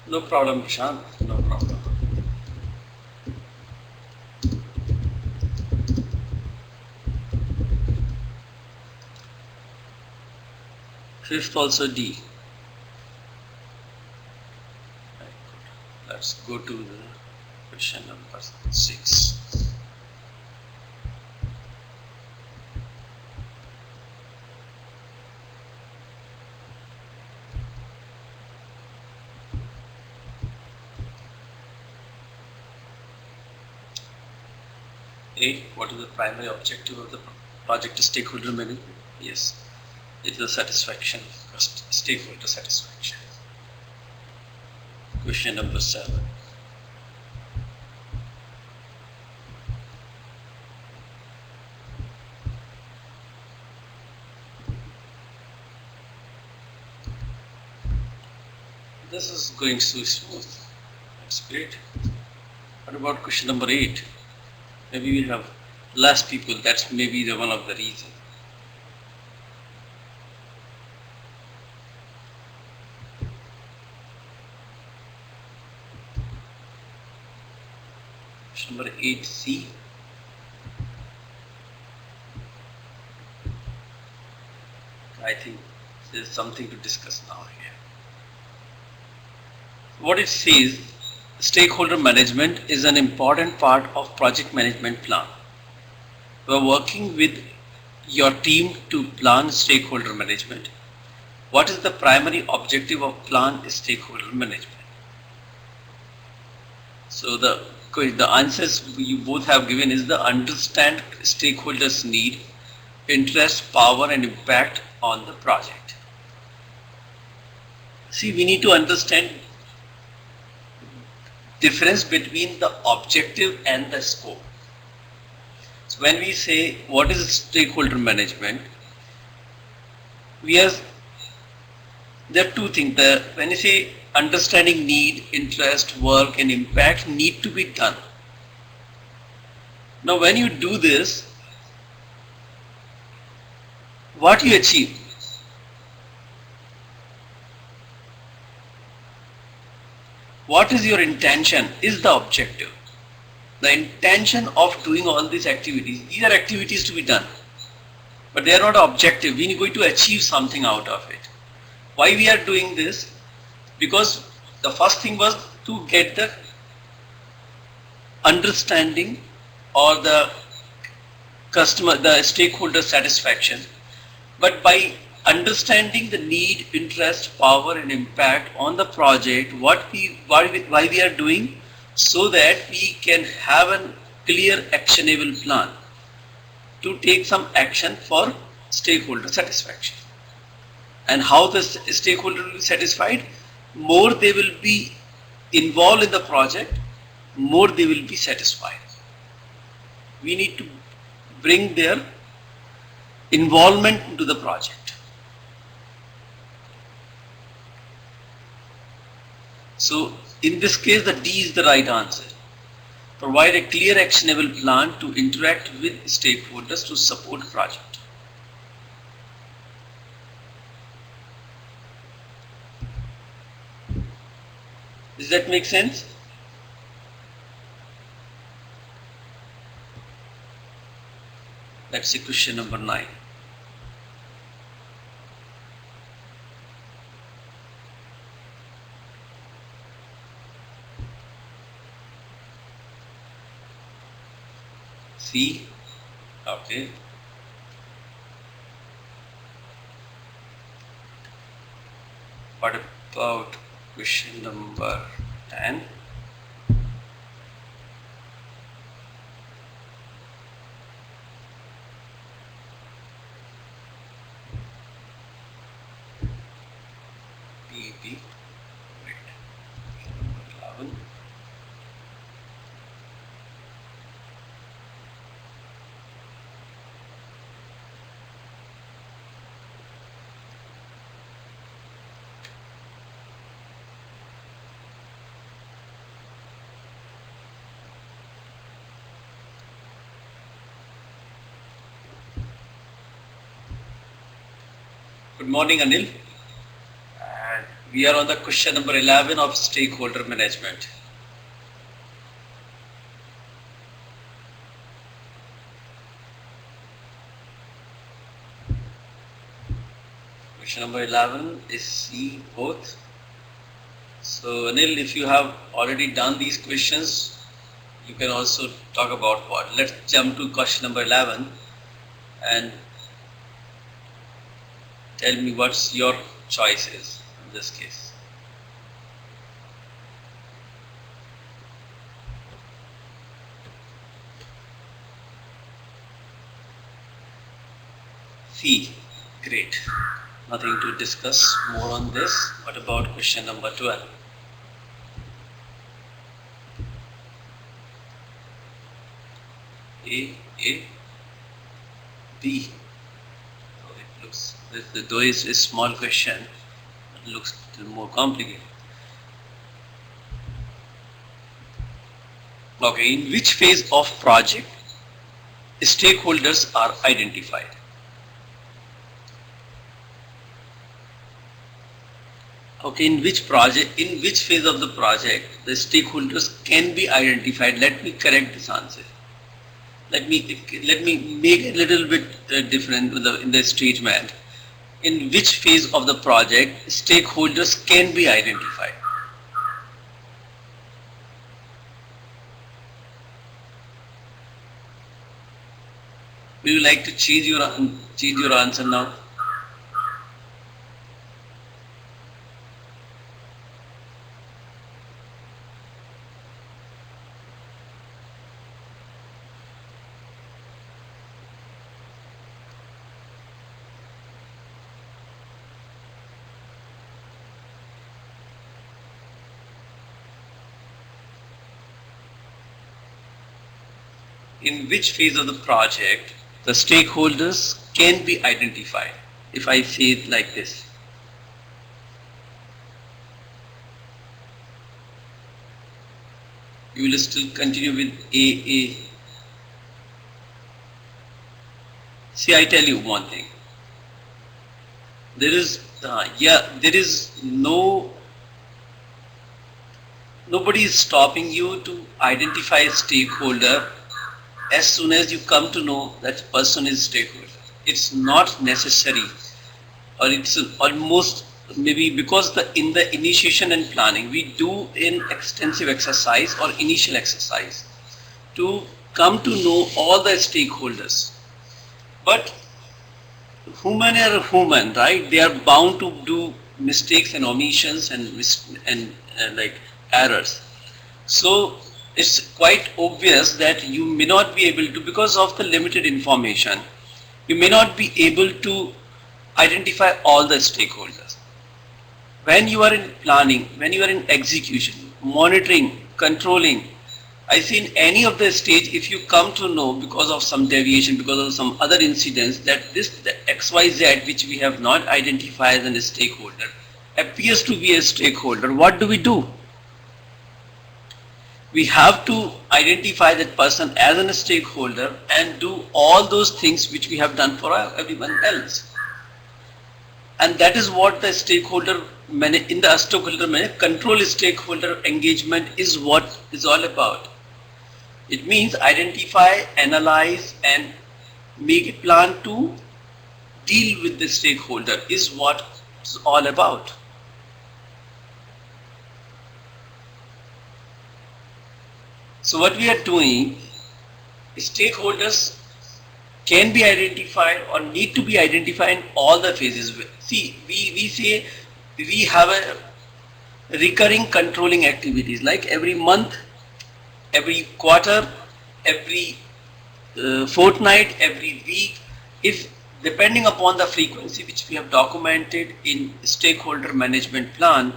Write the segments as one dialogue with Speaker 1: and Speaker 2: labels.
Speaker 1: No problem, Prashant. No problem. Fifth also D. Right, good. Let's go to the question number 6. A. What is the primary objective of the project stakeholder management? Yes, it is the satisfaction, stakeholder satisfaction. Question number 7. This is going so smooth. That's great. What about question number 8? Maybe we have less people. That's maybe the one of the reasons. Question number 8C. I think there's something to discuss now here. What it says, stakeholder management is an important part of project management plan. We're working with your team to plan stakeholder management. What is the primary objective of plan stakeholder management? So the answers you both have given is the understand stakeholders' need, interest, power and impact on the project. See, we need to understand difference between the objective and the scope. So when we say what is stakeholder management, there are two things. When you say understanding need, interest, work and impact need to be done. Now when you do this, what you achieve? What is your intention is the objective. The intention of doing all these activities, these are activities to be done, but they are not objective. We are going to achieve something out of it. Why we are doing this? Because the first thing was to get the understanding or the stakeholder satisfaction. But by understanding the need, interest, power and impact on the project, why we are doing, so that we can have a clear actionable plan to take some action for stakeholder satisfaction. And how the stakeholder will be satisfied? More they will be involved in the project, more they will be satisfied. We need to bring their involvement into the project. So in this case, the D is the right answer. Provide a clear actionable plan to interact with stakeholders to support project. Does that make sense? Let's see question number 9. C. Okay. What about question number 10? PMP. Right. Number 11. Good morning, Anil. And We are on the question number 11 of stakeholder management. Question number 11 is C both. So Anil, if you have already done these questions, you can also talk about what. Let's jump to question number 11 and tell me what's your choice is in this case. C. Great. Nothing to discuss more on this. What about question number 12? A, B. Oh, it looks, though it's a small question, it looks a little more complicated. Okay, in which phase of project stakeholders are identified? Okay, in which phase of the project the stakeholders can be identified? Let me correct this answer. Let me make it a little bit different in the statement. In which phase of the project stakeholders can be identified? Would you like to change your answer now? In which phase of the project the stakeholders can be identified? If I say it like this. You will still continue with A. See, I tell you one thing. There is nobody is stopping you to identify a stakeholder as soon as you come to know that person is stakeholder. It's not necessary, or it's almost maybe because in the initiation and planning we do an extensive exercise or initial exercise to come to know all the stakeholders. But human are human, right? They are bound to do mistakes and omissions and like errors. So it's quite obvious that you may not be able to, because of the limited information, you may not be able to identify all the stakeholders. When you are in planning, when you are in execution, monitoring, controlling, I see in any of the stage, if you come to know because of some deviation, because of some other incidents, that the XYZ which we have not identified as a stakeholder appears to be a stakeholder, what do? We have to identify that person as a stakeholder and do all those things which we have done for everyone else. And that is what the stakeholder control stakeholder engagement is what is all about. It means identify, analyze and make a plan to deal with the stakeholder is what it's all about. So what we are doing, stakeholders can be identified or need to be identified in all the phases. See, we say we have a recurring controlling activities like every month, every quarter, every fortnight, every week. If depending upon the frequency which we have documented in stakeholder management plan,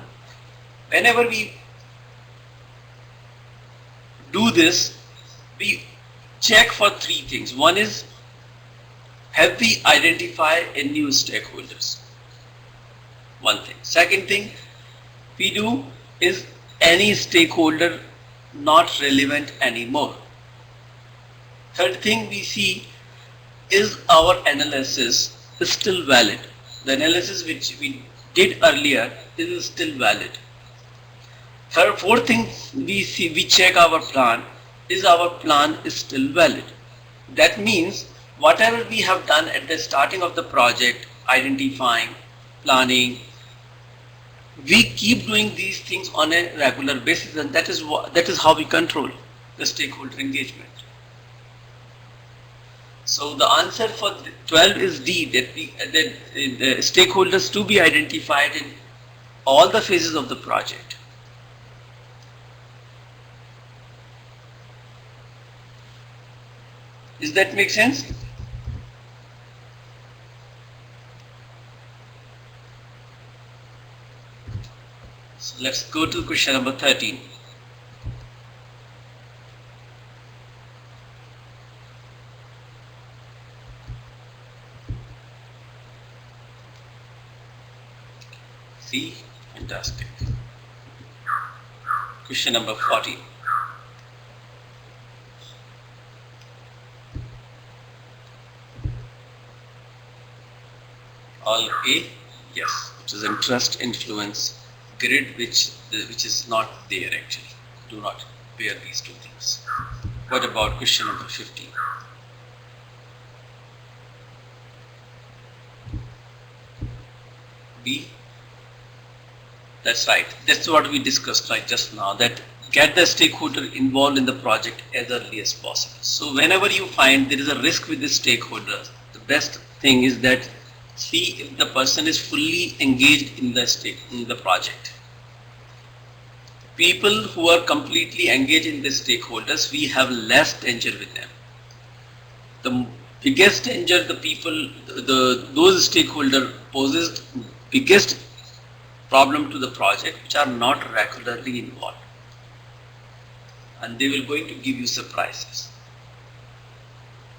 Speaker 1: whenever we do this, we check for three things. One is, have we identified a new stakeholders? One thing. Second thing we do is, any stakeholder not relevant anymore. Third thing we see, is our analysis still valid? The analysis which we did earlier is still valid. Fourth thing we check our plan, is our plan is still valid. That means whatever we have done at the starting of the project, identifying, planning, we keep doing these things on a regular basis, and that is how we control the stakeholder engagement. So the answer for 12 is D, that the stakeholders to be identified in all the phases of the project. Does that make sense? So let's go to question number 13. See, fantastic. Question number 14. All A, yes, which is interest, influence, grid, which is not there actually. Do not pair these two things. What about question number 15? B. That's right. That's what we discussed right just now, that get the stakeholder involved in the project as early as possible. So whenever you find there is a risk with the stakeholders, the best thing is that see if the person is fully engaged in the project. People who are completely engaged in the stakeholders, we have less danger with them. The biggest danger those stakeholder poses biggest problem to the project, which are not regularly involved, and they will going to give you surprises.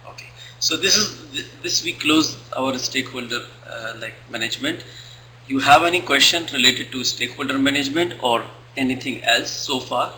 Speaker 1: Okay, so this we close our stakeholder management. You have any question related to stakeholder management or anything else so far?